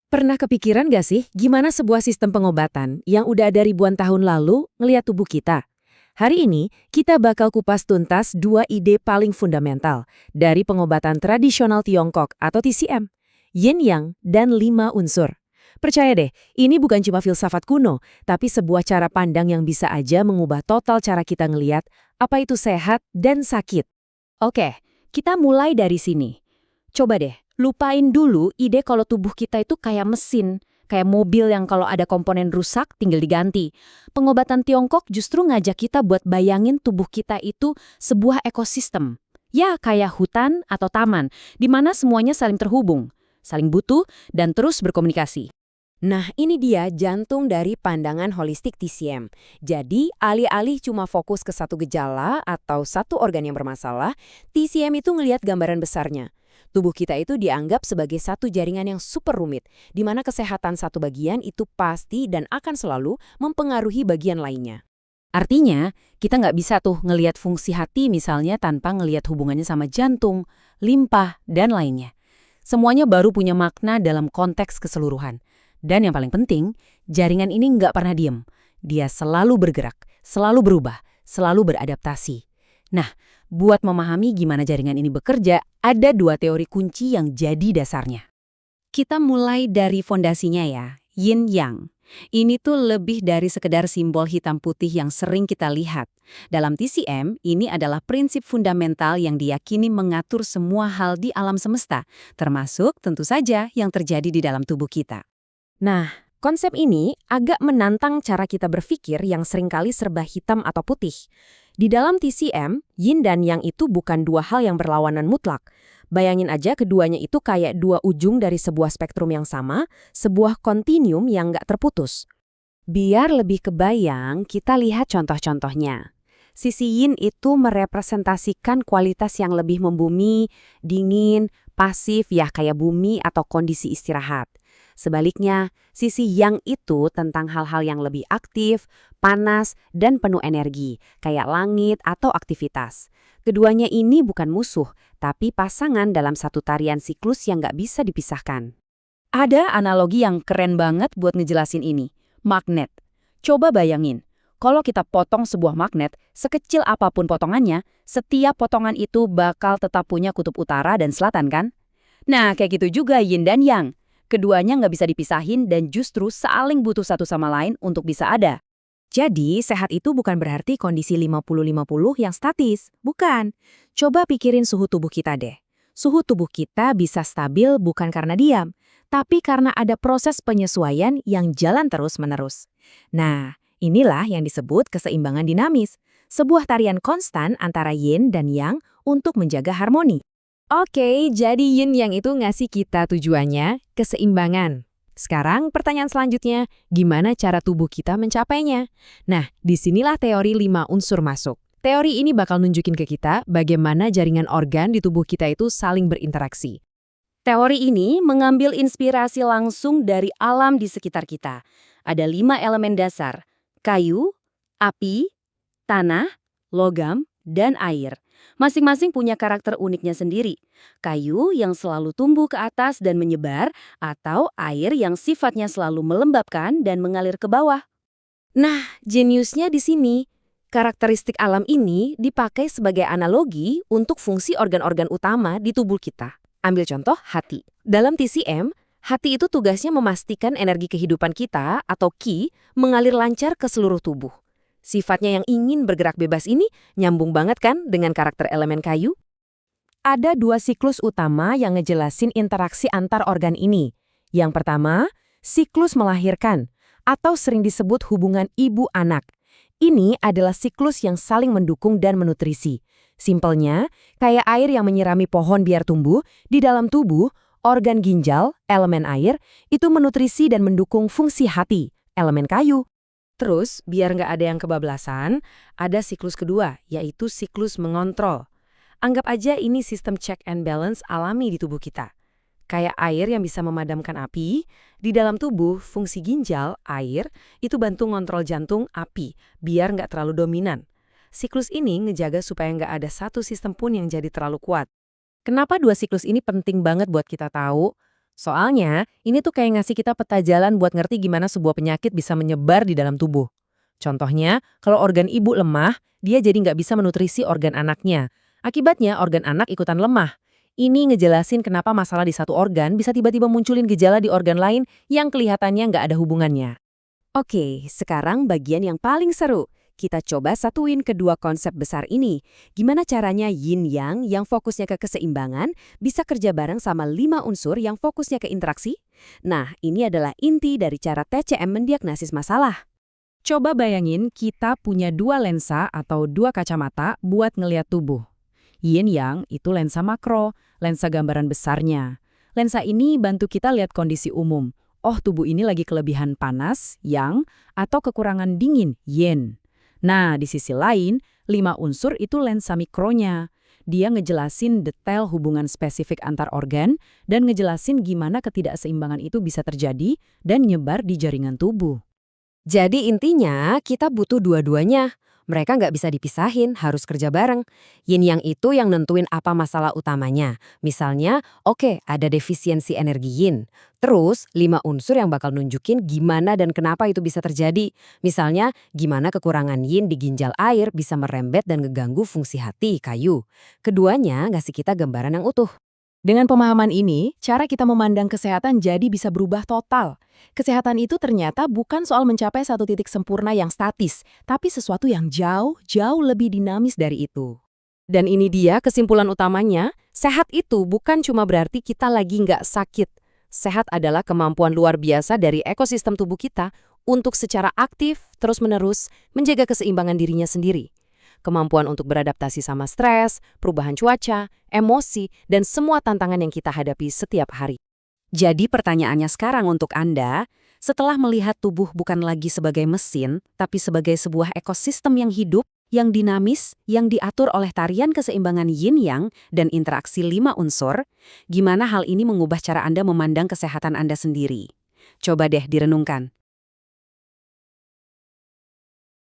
Pernah kepikiran gak sih gimana sebuah sistem pengobatan yang udah ada ribuan tahun lalu ngeliat tubuh kita? Hari ini, kita bakal kupas tuntas dua ide paling fundamental dari pengobatan tradisional Tiongkok atau TCM, Yin Yang dan 5 unsur. Percaya deh, ini bukan cuma filsafat kuno, tapi sebuah cara pandang yang bisa aja mengubah total cara kita ngeliat apa itu sehat dan sakit. Oke, kita mulai dari sini. Coba deh, lupain dulu ide kalau tubuh kita itu kayak mesin, kayak mobil yang kalau ada komponen rusak tinggal diganti. Pengobatan Tiongkok justru ngajak kita buat bayangin tubuh kita itu sebuah ekosistem. Ya, kayak hutan atau taman, di mana semuanya saling terhubung, saling butuh, dan terus berkomunikasi. Nah, ini dia jantung dari pandangan holistik TCM. Jadi, alih-alih cuma fokus ke satu gejala atau satu organ yang bermasalah, TCM itu ngelihat gambaran besarnya. Tubuh kita itu dianggap sebagai satu jaringan yang super rumit, di mana kesehatan satu bagian itu pasti dan akan selalu mempengaruhi bagian lainnya. Artinya, kita nggak bisa tuh ngelihat fungsi hati misalnya tanpa ngelihat hubungannya sama jantung, limpa, dan lainnya. Semuanya baru punya makna dalam konteks keseluruhan. Dan yang paling penting, jaringan ini nggak pernah diem. Dia selalu bergerak, selalu berubah, selalu beradaptasi. Nah, buat memahami gimana jaringan ini bekerja, ada dua teori kunci yang jadi dasarnya. Kita mulai dari fondasinya ya, Yin Yang. Ini tuh lebih dari sekedar simbol hitam putih yang sering kita lihat. Dalam TCM, ini adalah prinsip fundamental yang diyakini mengatur semua hal di alam semesta, termasuk tentu saja yang terjadi di dalam tubuh kita. Nah, konsep ini agak menantang cara kita berpikir yang seringkali serba hitam atau putih. Di dalam TCM, Yin dan Yang itu bukan dua hal yang berlawanan mutlak. Bayangin aja keduanya itu kayak dua ujung dari sebuah spektrum yang sama, sebuah kontinuum yang nggak terputus. Biar lebih kebayang, kita lihat contoh-contohnya. Sisi Yin itu merepresentasikan kualitas yang lebih membumi, dingin, pasif ya kayak bumi atau kondisi istirahat. Sebaliknya, sisi Yang itu tentang hal-hal yang lebih aktif, panas, dan penuh energi, kayak langit atau aktivitas. Keduanya ini bukan musuh, tapi pasangan dalam satu tarian siklus yang nggak bisa dipisahkan. Ada analogi yang keren banget buat ngejelasin ini. Magnet. Coba bayangin, kalau kita potong sebuah magnet, sekecil apapun potongannya, setiap potongan itu bakal tetap punya kutub utara dan selatan kan? Nah, kayak gitu juga Yin dan Yang. Keduanya nggak bisa dipisahin dan justru saling butuh satu sama lain untuk bisa ada. Jadi, sehat itu bukan berarti kondisi 50-50 yang statis. Bukan. Coba pikirin suhu tubuh kita deh. Suhu tubuh kita bisa stabil bukan karena diam, tapi karena ada proses penyesuaian yang jalan terus-menerus. Nah, inilah yang disebut keseimbangan dinamis. Sebuah tarian konstan antara yin dan yang untuk menjaga harmoni. Oke, jadi yin yang itu ngasih kita tujuannya, keseimbangan. Sekarang pertanyaan selanjutnya, gimana cara tubuh kita mencapainya? Nah, disinilah teori 5 unsur masuk. Teori ini bakal nunjukin ke kita bagaimana jaringan organ di tubuh kita itu saling berinteraksi. Teori ini mengambil inspirasi langsung dari alam di sekitar kita. Ada 5 elemen dasar, kayu, api, tanah, logam, dan air. Masing-masing punya karakter uniknya sendiri. Kayu yang selalu tumbuh ke atas dan menyebar, atau air yang sifatnya selalu melembabkan dan mengalir ke bawah. Nah, jeniusnya di sini. Karakteristik alam ini dipakai sebagai analogi untuk fungsi organ-organ utama di tubuh kita. Ambil contoh hati. Dalam TCM, hati itu tugasnya memastikan energi kehidupan kita atau Qi mengalir lancar ke seluruh tubuh. Sifatnya yang ingin bergerak bebas ini nyambung banget kan dengan karakter elemen kayu? Ada 2 siklus utama yang ngejelasin interaksi antar organ ini. Yang pertama, siklus melahirkan, atau sering disebut hubungan ibu-anak. Ini adalah siklus yang saling mendukung dan menutrisi. Simpelnya, kayak air yang menyirami pohon biar tumbuh, di dalam tubuh, organ ginjal, elemen air, itu menutrisi dan mendukung fungsi hati, elemen kayu. Terus, biar nggak ada yang kebablasan, ada siklus kedua, yaitu siklus mengontrol. Anggap aja ini sistem check and balance alami di tubuh kita. Kayak air yang bisa memadamkan api, di dalam tubuh fungsi ginjal, air, itu bantu ngontrol jantung, api, biar nggak terlalu dominan. Siklus ini ngejaga supaya nggak ada satu sistem pun yang jadi terlalu kuat. Kenapa 2 siklus ini penting banget buat kita tahu? Soalnya, ini tuh kayak ngasih kita peta jalan buat ngerti gimana sebuah penyakit bisa menyebar di dalam tubuh. Contohnya, kalau organ ibu lemah, dia jadi nggak bisa menutrisi organ anaknya. Akibatnya, organ anak ikutan lemah. Ini ngejelasin kenapa masalah di satu organ bisa tiba-tiba munculin gejala di organ lain yang kelihatannya nggak ada hubungannya. Oke, sekarang bagian yang paling seru. Kita coba satuin kedua konsep besar ini. Gimana caranya yin-yang yang fokusnya ke keseimbangan bisa kerja bareng sama 5 unsur yang fokusnya ke interaksi? Nah, ini adalah inti dari cara TCM mendiagnosis masalah. Coba bayangin kita punya dua lensa atau dua kacamata buat ngeliat tubuh. Yin-yang itu lensa makro, lensa gambaran besarnya. Lensa ini bantu kita lihat kondisi umum. Oh, tubuh ini lagi kelebihan panas, yang, atau kekurangan dingin, yin. Nah, di sisi lain, 5 unsur itu lensa mikronya. Dia ngejelasin detail hubungan spesifik antar organ dan ngejelasin gimana ketidakseimbangan itu bisa terjadi dan nyebar di jaringan tubuh. Jadi intinya kita butuh dua-duanya. Mereka nggak bisa dipisahin, harus kerja bareng. Yin yang itu yang nentuin apa masalah utamanya. Misalnya, oke, ada defisiensi energi yin. Terus, 5 unsur yang bakal nunjukin gimana dan kenapa itu bisa terjadi. Misalnya, gimana kekurangan yin di ginjal air bisa merembet dan ngeganggu fungsi hati, kayu. Keduanya ngasih kita gambaran yang utuh. Dengan pemahaman ini, cara kita memandang kesehatan jadi bisa berubah total. Kesehatan itu ternyata bukan soal mencapai satu titik sempurna yang statis, tapi sesuatu yang jauh lebih dinamis dari itu. Dan ini dia kesimpulan utamanya, sehat itu bukan cuma berarti kita lagi nggak sakit. Sehat adalah kemampuan luar biasa dari ekosistem tubuh kita untuk secara aktif, terus-menerus, menjaga keseimbangan dirinya sendiri. Kemampuan untuk beradaptasi sama stres, perubahan cuaca, emosi, dan semua tantangan yang kita hadapi setiap hari. Jadi pertanyaannya sekarang untuk Anda, setelah melihat tubuh bukan lagi sebagai mesin, tapi sebagai sebuah ekosistem yang hidup, yang dinamis, yang diatur oleh tarian keseimbangan yin-yang dan interaksi 5 unsur, gimana hal ini mengubah cara Anda memandang kesehatan Anda sendiri? Coba deh direnungkan.